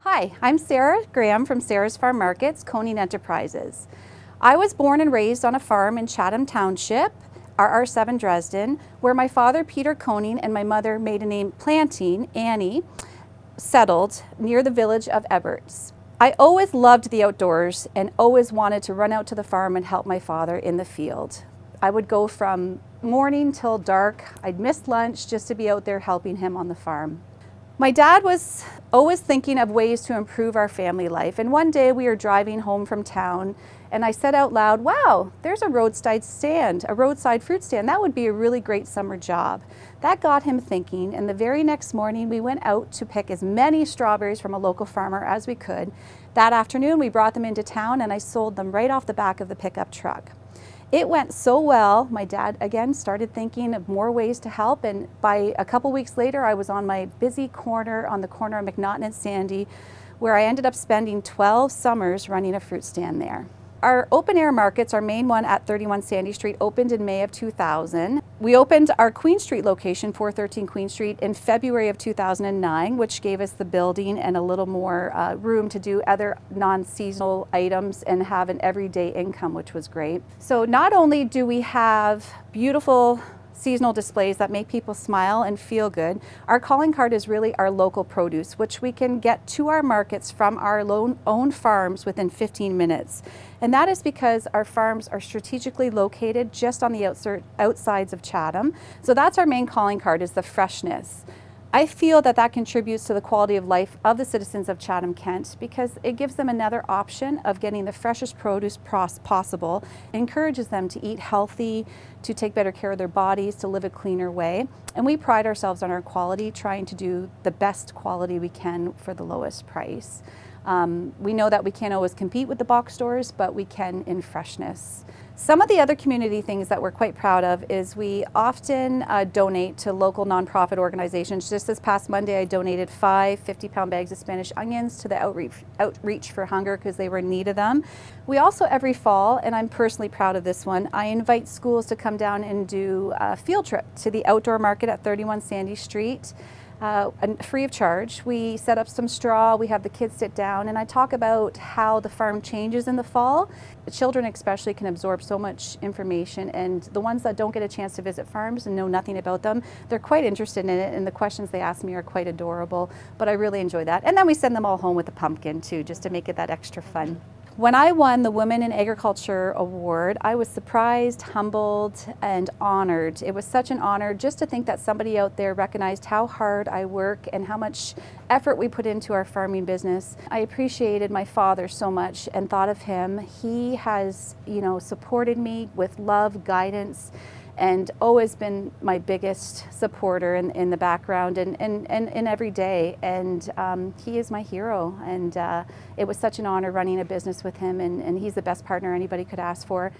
Hi, I'm Sarah Graham from Sarah's Farm Markets, Koning Enterprises. I was born and raised on a farm in Chatham Township, RR7 Dresden, where my father Peter Koning and my mother maiden name Planting, Annie, settled near the village of Eberts. I always loved the outdoors and always wanted to run out to the farm and help my father in the field. I would go from morning till dark. I'd miss lunch just to be out there helping him on the farm. My dad was always thinking of ways to improve our family life, and one day we were driving home from town and I said out loud, wow, there's a roadside fruit stand. That would be a really great summer job. That got him thinking, and the very next morning we went out to pick as many strawberries from a local farmer as we could. That afternoon we brought them into town and I sold them right off the back of the pickup truck. It went so well, my dad again started thinking of more ways to help, and by a couple weeks later I was on my busy corner on the corner of McNaughton and Sandy, where I ended up spending 12 summers running a fruit stand there. Our open air markets, our main one at 31 Sandy Street, opened in May of 2000. We opened our Queen Street location, 413 Queen Street, in February of 2009, which gave us the building and a little more room to do other non-seasonal items and have an everyday income, which was great. So not only do we have beautiful seasonal displays that make people smile and feel good, our calling card is really our local produce, which we can get to our markets from our own farms within 15 minutes. And that is because our farms are strategically located just on the outsides of Chatham. So that's our main calling card, is the freshness. I feel that that contributes to the quality of life of the citizens of Chatham-Kent because it gives them another option of getting the freshest produce possible, encourages them to eat healthy, to take better care of their bodies, to live a cleaner way. And we pride ourselves on our quality, trying to do the best quality we can for the lowest price. We know that we can't always compete with the box stores, but we can in freshness. Some of the other community things that we're quite proud of is we often donate to local nonprofit organizations. Just this past Monday, I donated 5 50-pound bags of Spanish onions to the Outreach for Hunger because they were in need of them. We also, every fall, and I'm personally proud of this one, I invite schools to come down and do a field trip to the outdoor market at 31 Sandy Street. Free of charge. We set up some straw, we have the kids sit down, and I talk about how the farm changes in the fall. The children especially can absorb so much information, and the ones that don't get a chance to visit farms and know nothing about them, they're quite interested in it, and the questions they ask me are quite adorable, but I really enjoy that. And then we send them all home with a pumpkin too, just to make it that extra fun. When I won the Women in Agriculture Award, I was surprised, humbled, and honored. It was such an honor just to think that somebody out there recognized how hard I work and how much effort we put into our farming business. I appreciated my father so much and thought of him. He has, supported me with love, guidance, and always been my biggest supporter in the background and every day. And he is my hero. And it was such an honor running a business with him, and he's the best partner anybody could ask for.